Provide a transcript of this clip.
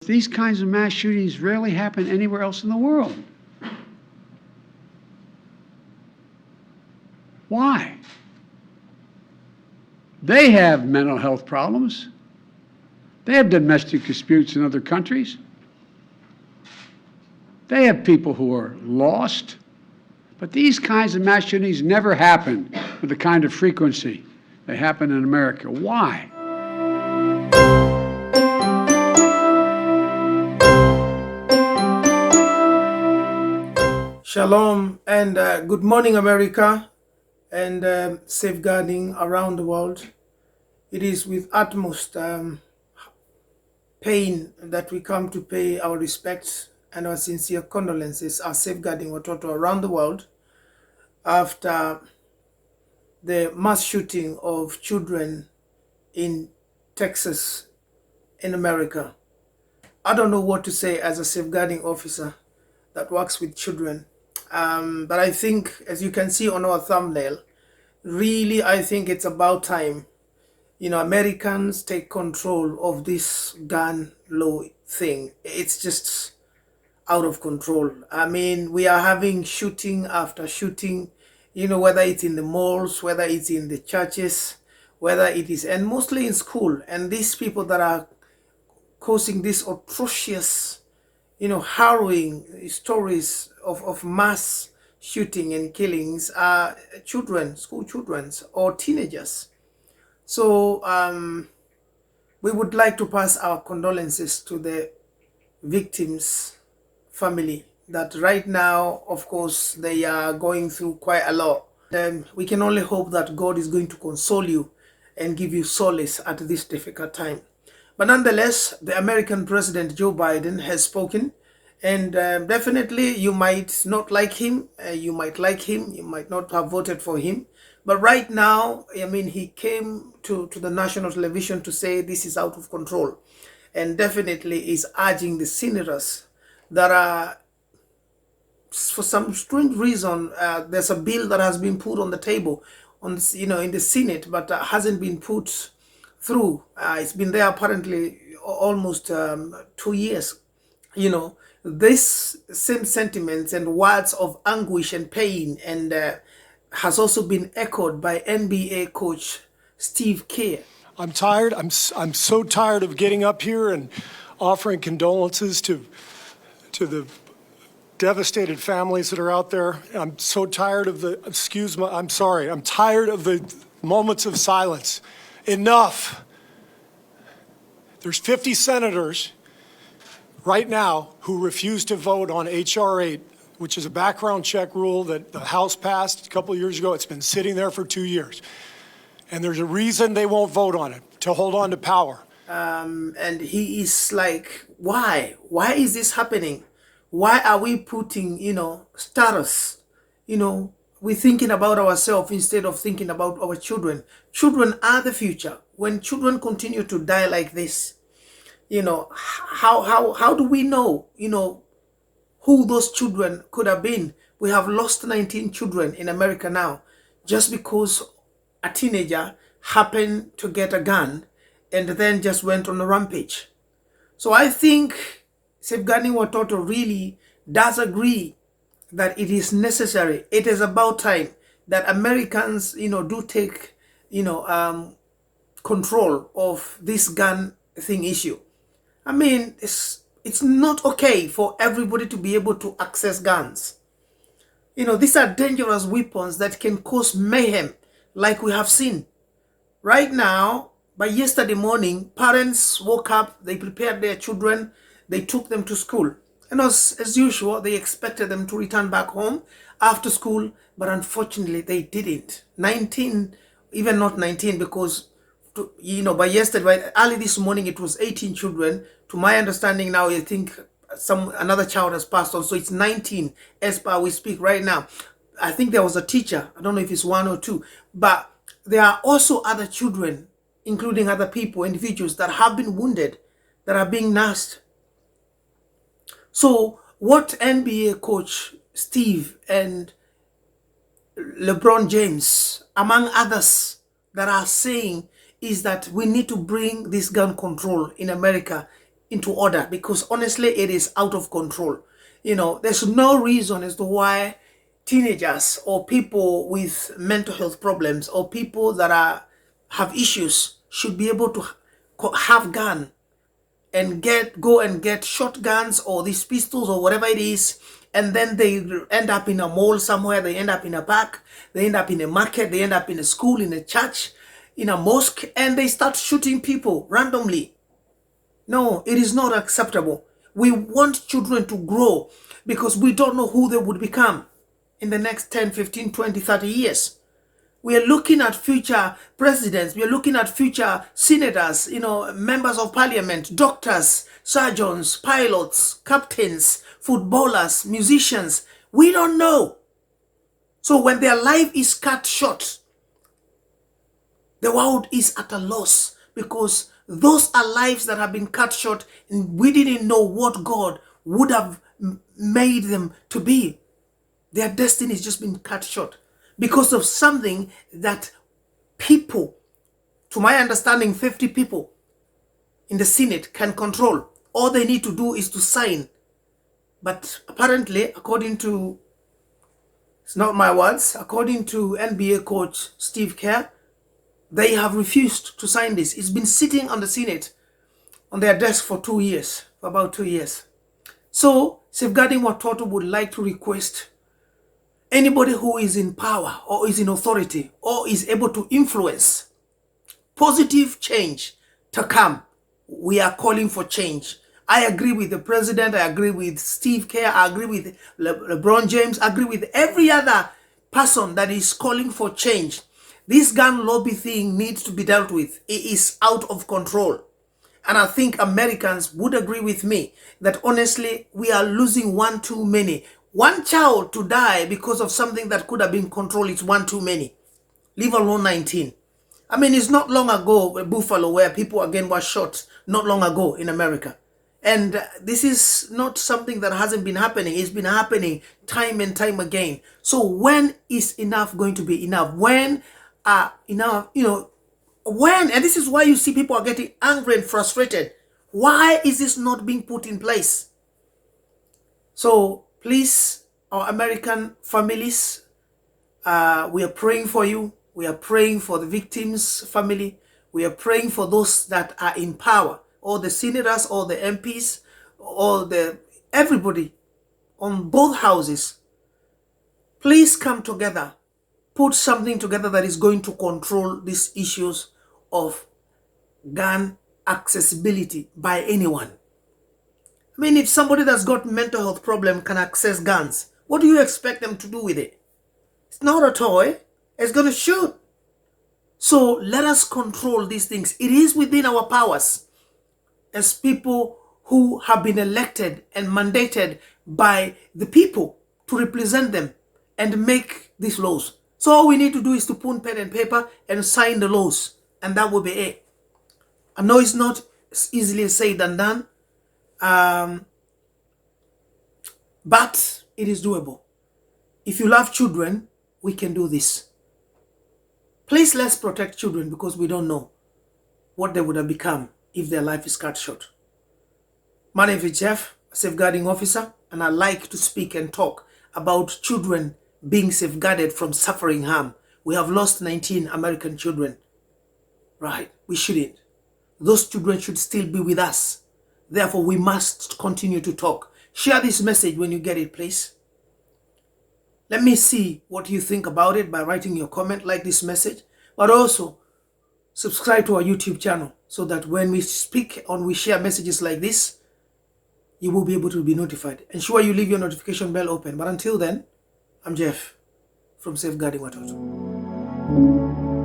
these kinds of mass shootings rarely happen anywhere else in the world. Why? They have mental health problems. They have domestic disputes in other countries. They have people who are lost. But these kinds of mass shootings never happen with the kind of frequency they happen in America. Why? Shalom and good morning, America, and safeguarding around the world. It is with utmost pain that we come to pay our respects and our sincere condolences are safeguarding Watoto around the world after the mass shooting of children in Texas in America. I don't know what to say as a safeguarding officer that works with children. But I think, as you can see on our thumbnail, really, I think it's about time, Americans take control of this gun law thing. It's just out of control. I mean, we are having shooting after shooting, whether it's in the malls, whether it's in the churches, whether it is, and mostly in school. And these people that are causing this atrocious, harrowing stories of mass shooting and killings are children, school children or teenagers. So we would like to pass our condolences to the victims' family that right now, of course, they are going through quite a lot. And we can only hope that God is going to console you and give you solace at this difficult time. But nonetheless, the American President Joe Biden has spoken, and definitely you might not like him, you might like him, you might not have voted for him. But right now, I mean, he came to the national television to say this is out of control, and definitely is urging the senators that are, for some strange reason, there's a bill that has been put on the table, in the Senate, but hasn't been put through. It's been there apparently almost 2 years. This same sentiments and words of anguish and pain and has also been echoed by NBA coach Steve Kerr. I'm tired. I'm so tired of getting up here and offering condolences to the devastated families that are out there. I'm so tired of I'm tired of the moments of silence. Enough. There's 50 senators right now who refuse to vote on H.R. 8, which is a background check rule that the House passed a couple of years ago. It's been sitting there for 2 years. And there's a reason they won't vote on it, to hold on to power. And he is like, why? Why is this happening? Why are we putting, status, we're thinking about ourselves instead of thinking about our children. Children are the future. When children continue to die like this, how do we know, who those children could have been? We have lost 19 children in America now just because a teenager happened to get a gun and then just went on a rampage. So I think Safeguarding Watoto really does agree that it is necessary. It is about time that Americans, do take, control of this gun thing issue. I mean, it's not okay for everybody to be able to access guns. These are dangerous weapons that can cause mayhem, like we have seen. Right now, by yesterday morning, parents woke up, they prepared their children, they took them to school. And as usual, they expected them to return back home after school, but unfortunately they didn't. 19, even not 19, because, by yesterday, early this morning, it was 18 children. To my understanding now, I think another child has passed on, so it's 19 as per we speak right now. I think there was a teacher. I don't know if it's 1 or 2, but there are also other children, including other people, individuals that have been wounded, that are being nursed. So what NBA coach Steve and LeBron James, among others, that are saying is that we need to bring this gun control in America into order, because honestly, it is out of control. You know, there's no reason as to why teenagers or people with mental health problems or people that have issues should be able to have gun and go and get shotguns or these pistols or whatever it is, and then they end up in a mall somewhere, they end up in a park, they end up in a market, they end up in a school, in a church, in a mosque, and they start shooting people randomly. No, it is not acceptable. We want children to grow because we don't know who they would become in the next 10, 15, 20, 30 years. We are looking at future presidents. We are looking at future senators, you know, members of parliament, doctors, surgeons, pilots, captains, footballers, musicians. We don't know. So when their life is cut short, the world is at a loss, because those are lives that have been cut short and we didn't know what God would have made them to be. Their destiny has just been cut short because of something that people, to my understanding, 50 people in the Senate can control. All they need to do is to sign. But apparently, according to, it's not my words, according to NBA coach Steve Kerr, they have refused to sign this. It's been sitting on the Senate, on their desk for 2 years, for about 2 years. So, Safeguarding Watoto would like to request anybody who is in power or is in authority or is able to influence positive change to come. We are calling for change. I agree with the president. I agree with Steve Kerr. I agree with LeBron James. I agree with every other person that is calling for change. This gun lobby thing needs to be dealt with. It is out of control. And I think Americans would agree with me that honestly, we are losing one too many. One child to die because of something that could have been controlled is one too many. Leave alone 19. I mean, it's not long ago, Buffalo, where people again were shot, not long ago in America. And this is not something that hasn't been happening. It's been happening time and time again. So when is enough going to be enough? When enough, you know, when, and this is why you see people are getting angry and frustrated. Why is this not being put in place? So please, our American families, we are praying for you. We are praying for the victims' family. We are praying for those that are in power, all the senators, all the MPs, everybody on both houses. Please come together. Put something together that is going to control these issues of gun accessibility by anyone. I mean, if somebody that's got mental health problem can access guns, what do you expect them to do with it? It's not a toy. It's going to shoot. So let us control these things. It is within our powers as people who have been elected and mandated by the people to represent them and make these laws. So all we need to do is to put pen and paper and sign the laws, and that will be it. I know it's not easily said than done, but it is doable. If you love children, we can do this. Please, let's protect children, because we don't know what they would have become if their life is cut short. My name is Jeff, a safeguarding officer, and I like to speak and talk about children being safeguarded from suffering harm. We have lost 19 American children. Right? We shouldn't. Those children should still be with us. Therefore, we must continue to talk. Share this message when you get it, please. Let me see what you think about it by writing your comment, like this message. But also, subscribe to our YouTube channel so that when we speak and we share messages like this, you will be able to be notified. Ensure you leave your notification bell open. But until then, I'm Jeff from Safeguarding Watoto.